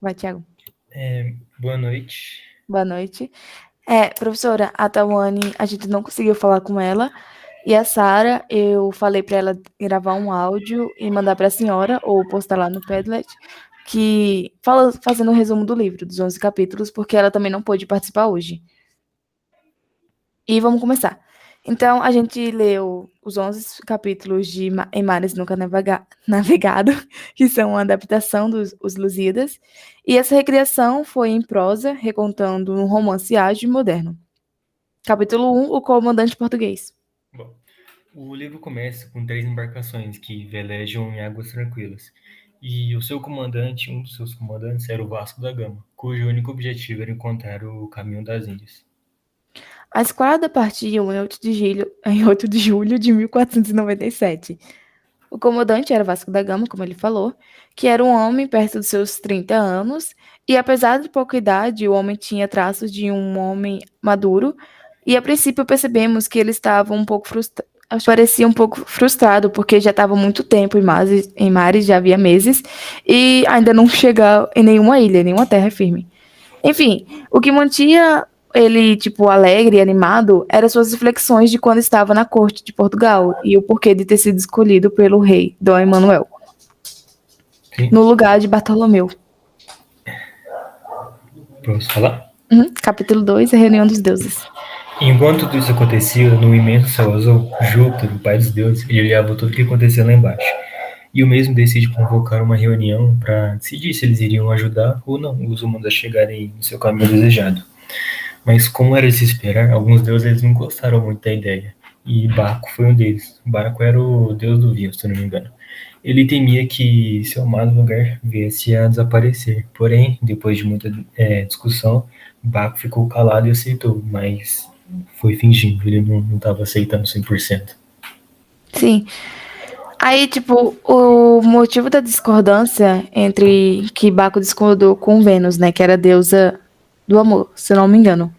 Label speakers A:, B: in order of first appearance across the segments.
A: Vai, Thiago.
B: Boa noite.
A: Boa noite. Professora, a Tawane, a gente não conseguiu falar com ela. E a Sara, eu falei para ela gravar um áudio e mandar para a senhora, ou postar lá no Padlet, que fala, fazendo um resumo do livro, dos 11 capítulos, porque ela também não pôde participar hoje. E vamos começar. Então, a gente leu os 11 capítulos de Em Mares Nunca Navegado, que são uma adaptação dos Os Lusíadas, e essa recriação foi em prosa, recontando um romance ágil e moderno. Capítulo 1, O Comandante Português.
B: Bom, o livro começa com 3 embarcações que velejam em águas tranquilas. E o seu comandante, um dos seus comandantes, era o Vasco da Gama, cujo único objetivo era encontrar o caminho das Índias.
A: A esquadra partiu em 8 de julho de 1497. O comandante era Vasco da Gama, como ele falou, que era um homem perto dos seus 30 anos, e apesar de pouca idade, o homem tinha traços de um homem maduro, e a princípio percebemos que ele estava um pouco frustrado. Parecia um pouco frustrado, porque já estava muito tempo em mares, já havia meses, e ainda não chegou em nenhuma ilha, nenhuma terra firme. Enfim, o que mantinha ele, tipo, alegre e animado eram suas reflexões de quando estava na corte de Portugal e o porquê de ter sido escolhido pelo rei Dom Emanuel,
B: Sim,
A: no lugar de Bartolomeu.
B: posso falar?
A: Capítulo 2, A Reunião dos Deuses.
B: Enquanto tudo isso acontecia, no imenso céu azul, Júpiter, o pai dos deuses, ele olhava tudo o que acontecia lá embaixo. E o mesmo decide convocar uma reunião para decidir se eles iriam ajudar ou não os humanos a chegarem no seu caminho desejado. Mas como era de se esperar, alguns deuses eles não gostaram muito da ideia. E Baco foi um deles. Baco era o deus do vinho, se eu não me engano. Ele temia que seu amado lugar viesse a desaparecer. Porém, depois de muita discussão, Baco ficou calado e aceitou, mas foi fingindo, ele não estava aceitando 100%.
A: Sim. Aí, tipo, o motivo da discordância entre que Baco discordou com Vênus, né, que era a deusa do amor, se eu não me engano.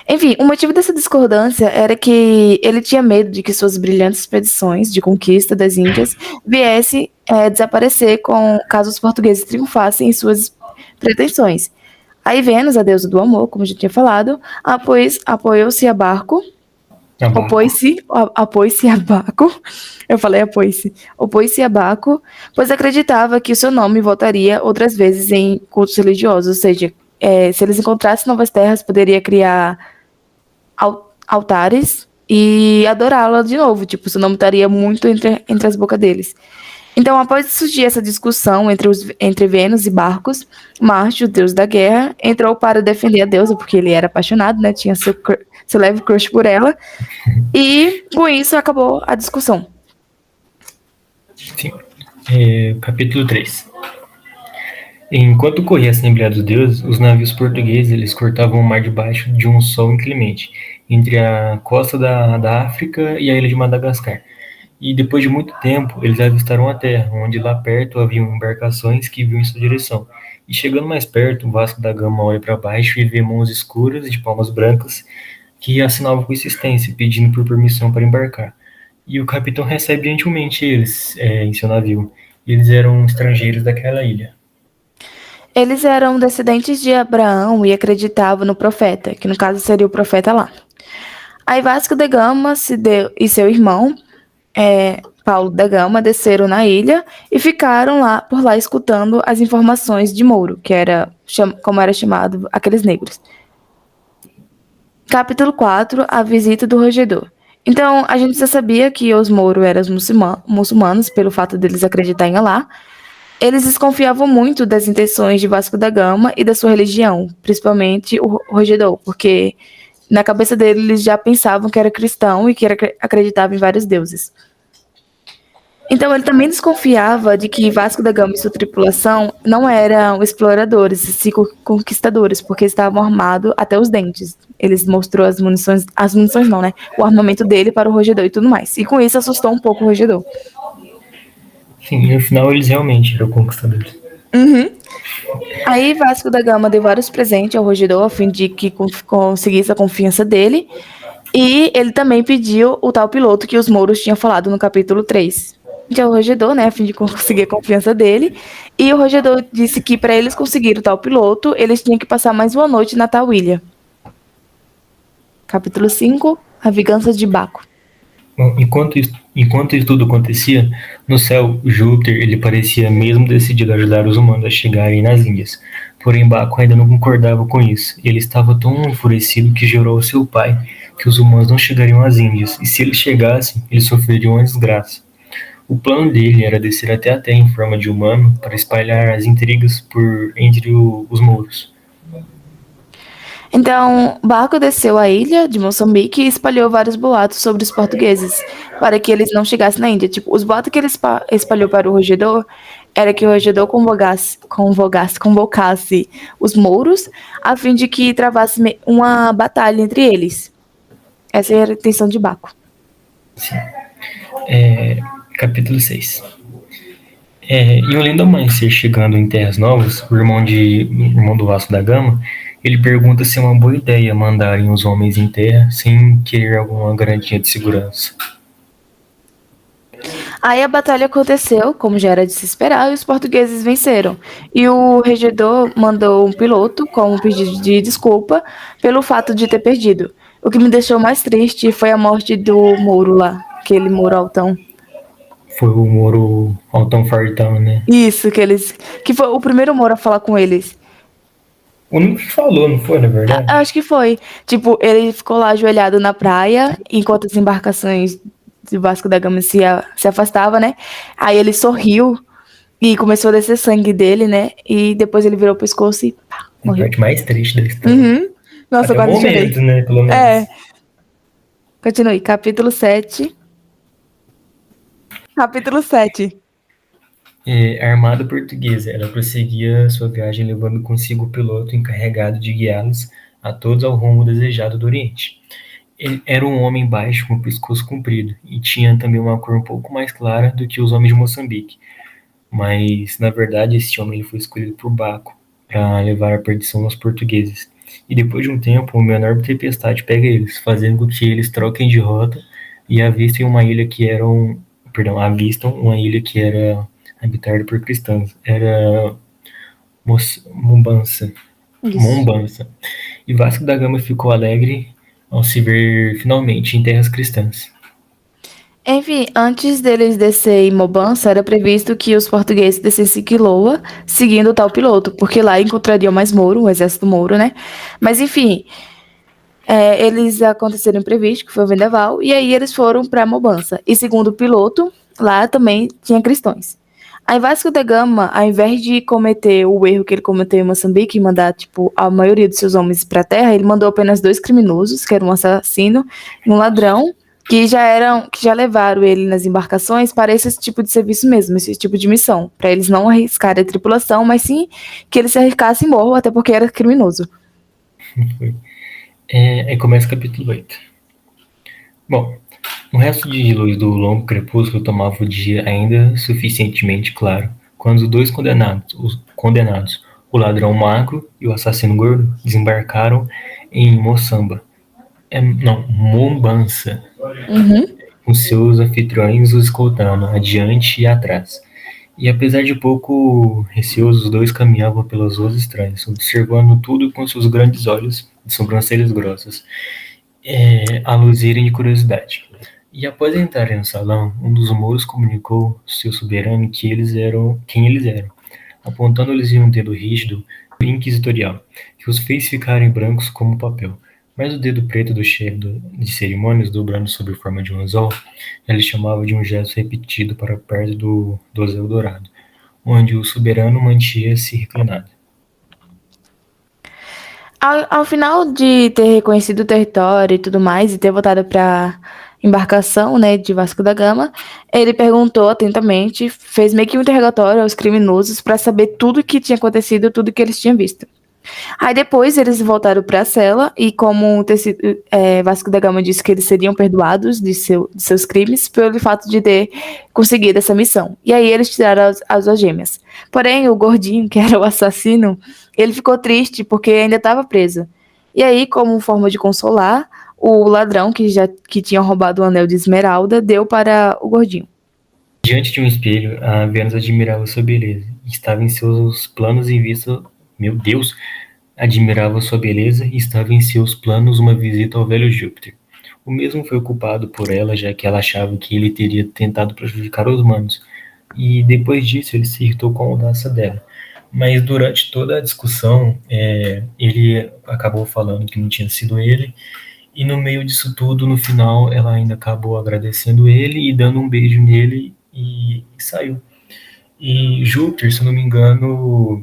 A: Enfim, o motivo dessa discordância era que ele tinha medo de que suas brilhantes expedições de conquista das Índias viessem desaparecer caso os portugueses triunfassem em suas pretensões. Aí Vênus, a deusa do amor, como já tinha falado, apoiou-se a Barco, opôs-se a Baco, eu falei opôs-se a Baco, pois acreditava que o seu nome voltaria outras vezes em cultos religiosos, ou seja, se eles encontrassem novas terras, poderia criar altares e adorá-la de novo, tipo, seu nome estaria muito entre as bocas deles. Então, após surgir essa discussão entre Vênus e Barcos, Marte, o deus da guerra, entrou para defender a deusa, porque ele era apaixonado, né? Tinha seu leve crush por ela. E com isso acabou a discussão.
B: Sim. Capítulo 3. Enquanto corria a Assembleia dos Deuses, os navios portugueses eles cortavam o mar debaixo de um sol inclemente, entre a costa da África e a ilha de Madagascar. E depois de muito tempo, eles avistaram a terra, onde lá perto haviam embarcações que vinham em sua direção. E chegando mais perto, o Vasco da Gama olha para baixo e vê mãos escuras de palmas brancas que assinavam com insistência, pedindo por permissão para embarcar. E o capitão recebe gentilmente eles em seu navio. Eles eram estrangeiros daquela ilha.
A: Eles eram descendentes de Abraão e acreditavam no profeta, que no caso seria o profeta lá. Aí Vasco da Gama e seu irmão, Paulo da Gama, desceram na ilha e ficaram por lá escutando as informações de Mouro, que era como era chamado aqueles negros. Capítulo 4, A Visita do Rogedor. Então, a gente já sabia que os Mouros eram muçulmanos, pelo fato deles acreditarem em Alá. Eles desconfiavam muito das intenções de Vasco da Gama e da sua religião, principalmente o Rogedor, porque na cabeça deles eles já pensavam que era cristão e que acreditava em vários deuses. Então ele também desconfiava de que Vasco da Gama e sua tripulação não eram exploradores, sim conquistadores, porque estavam armados até os dentes. Eles mostrou as munições não, né? O armamento dele para o Rogedor e tudo mais. E com isso assustou um pouco o Rogedor.
B: Sim, e no final eles realmente eram conquistadores.
A: Aí Vasco da Gama deu vários presentes ao Rogedor a fim de que conseguisse a confiança dele. E ele também pediu o tal piloto que os Mouros tinham falado no capítulo 3. ao Rogedor, né, a fim de conseguir a confiança dele. E o Rogedor disse que para eles conseguirem o tal piloto, eles tinham que passar mais uma noite na tal ilha. Capítulo 5, A Vingança de Baco.
B: Bom, enquanto isso tudo acontecia, no céu, Júpiter ele parecia mesmo decidido a ajudar os humanos a chegarem nas Índias. Porém, Baco ainda não concordava com isso. Ele estava tão enfurecido que jurou ao seu pai que os humanos não chegariam às Índias, e se eles chegassem, eles sofreriam uma desgraça. O plano dele era descer até a Terra em forma de humano para espalhar as intrigas por entre os mouros.
A: Então, Baco desceu à ilha de Moçambique e espalhou vários boatos sobre os portugueses, para que eles não chegassem na Índia. Tipo, os boatos que ele espalhou para o Rogedor era que o Rogedor convocasse os mouros, a fim de que travasse uma batalha entre eles. Essa era a intenção de Baco.
B: Sim. Capítulo 6. E olhando amanhecer chegando em terras novas, o irmão do Vasco da Gama, ele pergunta se é uma boa ideia mandarem os homens em terra sem querer alguma garantia de segurança.
A: Aí a batalha aconteceu, como já era de se esperar, e os portugueses venceram. E o regedor mandou um piloto com um pedido de desculpa pelo fato de ter perdido. O que me deixou mais triste foi a morte do Mouro lá, aquele Mouro altão.
B: Foi o Moro Altão Fartão, né?
A: Isso, que foi o primeiro Mouro a falar com eles.
B: O único que falou, não foi, na verdade?
A: Acho que foi. Tipo, ele ficou lá ajoelhado na praia, enquanto as embarcações do Vasco da Gama se afastavam, né? Aí ele sorriu e começou a descer sangue dele, né? E depois ele virou o pescoço e pá,
B: A
A: morreu.
B: parte mais triste da história.
A: Uhum. Nossa,
B: Até o
A: agora chorei.
B: momento, né? Pelo menos.
A: Continue. Capítulo 7. Capítulo 7.
B: A armada portuguesa, ela prosseguia sua viagem levando consigo o piloto encarregado de guiá-los a todos ao rumo desejado do Oriente. Ele era um homem baixo com o pescoço comprido e tinha também uma cor um pouco mais clara do que os homens de Moçambique. Mas, na verdade, esse homem ele foi escolhido por Baco para levar à perdição aos portugueses. E depois de um tempo, uma enorme tempestade pega eles, fazendo com que eles troquem de rota e avistem uma ilha que era habitada por cristãos. Era Mombança. E Vasco da Gama ficou alegre ao se ver finalmente em terras cristãs.
A: Enfim, antes deles descer em Mobança, era previsto que os portugueses descessem em Quiloa, seguindo o tal piloto, porque lá encontrariam mais Mouro, o exército Mouro, né? Mas enfim, eles aconteceram imprevisto, que foi o vendaval, e aí eles foram para Mobança. E segundo o piloto, lá também tinha cristãos. Aí Vasco da Gama, ao invés de cometer o erro que ele cometeu em Moçambique e mandar, tipo, a maioria dos seus homens para a terra, ele mandou apenas 2 criminosos, que era um assassino e um ladrão, que já levaram ele nas embarcações para esse tipo de serviço mesmo, esse tipo de missão, para eles não arriscarem a tripulação, mas sim que eles se arriscassem em morro, até porque era criminoso.
B: Aí começa o capítulo 8. Bom, o resto de luz do longo crepúsculo tomava o dia ainda suficientemente claro, quando os dois condenados, o ladrão magro e o assassino gordo, desembarcaram em Mombança, com seus anfitriões os escoltando adiante e atrás. E apesar de pouco receosos, os dois caminhavam pelas ruas estranhas, observando tudo com seus grandes olhos de sobrancelhas grossas, a luzirem de curiosidade. E após entrarem no salão, um dos mouros comunicou ao seu soberano quem eles eram, apontando-lhes um dedo rígido e inquisitorial, que os fez ficarem brancos como papel. Mas o dedo preto do chefe de cerimônias, dobrando sob forma de um anzol, ele chamava de um gesto repetido para perto do dozel dourado, onde o soberano mantinha-se reclinado.
A: Ao final de ter reconhecido o território e tudo mais, e ter voltado para embarcação, né, de Vasco da Gama, ele perguntou atentamente, fez meio que um interrogatório aos criminosos para saber tudo o que tinha acontecido, tudo que eles tinham visto. Aí depois eles voltaram para a cela e como Vasco da Gama disse que eles seriam perdoados de seus crimes pelo fato de ter conseguido essa missão. E aí eles tiraram as algemas. Porém, o gordinho, que era o assassino, ele ficou triste porque ainda estava preso. E aí, como forma de consolar, o ladrão que tinha roubado o anel de esmeralda deu para o gordinho.
B: Diante de um espelho, a Vênus admirava sua beleza. Estava em seus planos em vista... Meu Deus! Admirava sua beleza e estava em seus planos uma visita ao velho Júpiter. O mesmo foi ocupado por ela, já que ela achava que ele teria tentado prejudicar os humanos. E depois disso ele se irritou com a audácia dela. Mas durante toda a discussão, ele acabou falando que não tinha sido ele. E no meio disso tudo, no final, ela ainda acabou agradecendo ele e dando um beijo nele e saiu. E Júpiter, se eu não me engano,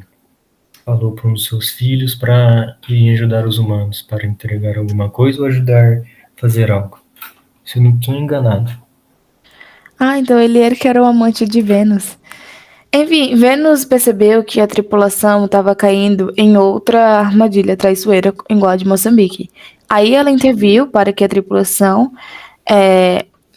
B: falou para um dos seus filhos para ir ajudar os humanos, para entregar alguma coisa ou ajudar a fazer algo. Se eu não estou enganado.
A: Ah, então ele era que era o amante de Vênus. Enfim, Vênus percebeu que a tripulação estava caindo em outra armadilha traiçoeira igual a de Moçambique. Aí ela interviu para que a tripulação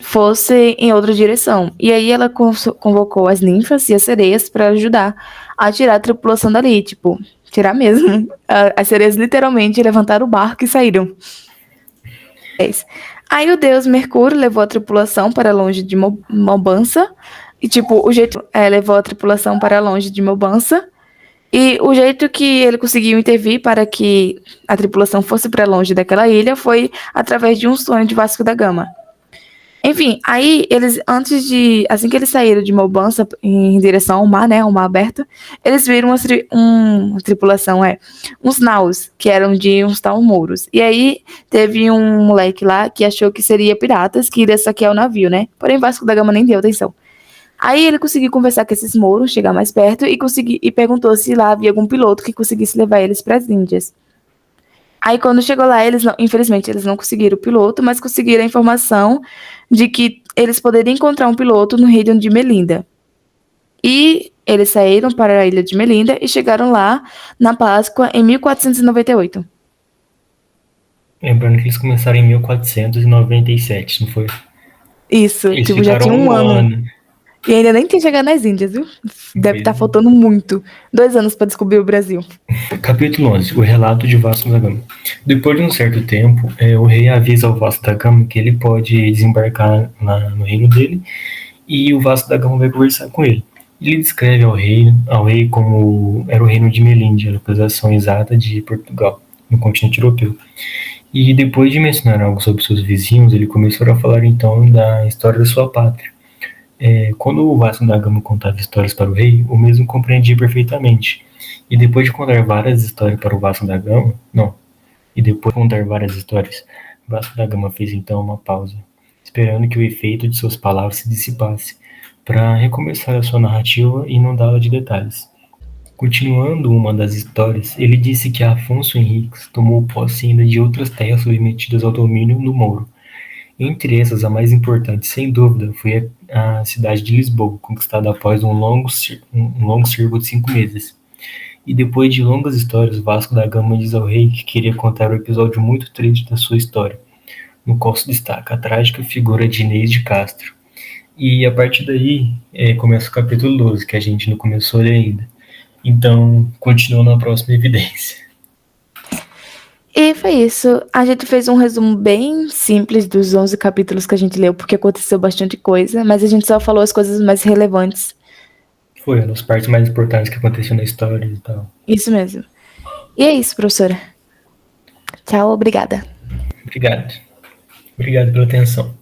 A: fosse em outra direção. E aí ela convocou as ninfas e as sereias para ajudar a tirar a tripulação dali, tipo, tirar mesmo. As sereias literalmente levantaram o barco e saíram. Aí o deus Mercúrio levou a tripulação para longe de Mobança. E, tipo, o jeito levou a tripulação para longe de Mobança. E o jeito que ele conseguiu intervir para que a tripulação fosse para longe daquela ilha foi através de um sonho de Vasco da Gama. Enfim, aí eles, assim que eles saíram de Mobança em direção ao mar, né, o mar aberto, eles viram uma tripulação, uns naus, que eram de uns tal mouros. E aí teve um moleque lá que achou que seria piratas, que iria saquear o navio, né? Porém, Vasco da Gama nem deu atenção. Aí ele conseguiu conversar com esses mouros, chegar mais perto e perguntou se lá havia algum piloto que conseguisse levar eles para as Índias. Aí quando chegou lá, infelizmente, eles não conseguiram o piloto, mas conseguiram a informação de que eles poderiam encontrar um piloto no reino de Melinda. E eles saíram para a ilha de Melinda e chegaram lá na Páscoa em 1498.
B: Lembrando que eles começaram em 1497, não foi?
A: Isso,
B: Eles
A: tipo, já tinha
B: ficaram
A: um ano. E ainda nem tinha chegado nas Índias, viu? Deve estar faltando muito. 2 anos para descobrir o Brasil.
B: Capítulo 11. O relato de Vasco da Gama. Depois de um certo tempo, o rei avisa ao Vasco da Gama que ele pode desembarcar no reino dele e o Vasco da Gama vai conversar com ele. Ele descreve ao rei como era o reino de Melinde, a localização exata de Portugal, no continente europeu. E depois de mencionar algo sobre seus vizinhos, ele começou a falar então da história da sua pátria. Quando o Vasco da Gama contava histórias para o rei, o mesmo compreendia perfeitamente. E depois de contar várias histórias para o Vasco da Gama, Vasco da Gama fez então uma pausa, esperando que o efeito de suas palavras se dissipasse, para recomeçar a sua narrativa e inundá-la de detalhes. Continuando uma das histórias, ele disse que Afonso Henriques tomou posse ainda de outras terras submetidas ao domínio do Mouro. Entre essas, a mais importante, sem dúvida, foi a cidade de Lisboa, conquistada após um longo cerco de 5 meses. E depois de longas histórias, Vasco da Gama diz ao rei que queria contar um episódio muito triste da sua história, no qual se destaca a trágica figura de Inês de Castro. E a partir daí começa o capítulo 12, que a gente não começou a ler ainda. Então, continua na próxima evidência.
A: E foi isso. A gente fez um resumo bem simples dos 11 capítulos que a gente leu, porque aconteceu bastante coisa, mas a gente só falou as coisas mais relevantes.
B: Foi as partes mais importantes que aconteceram na história e tal.
A: Isso mesmo. E é isso, professora. Tchau, obrigada.
B: Obrigado. Obrigado pela atenção.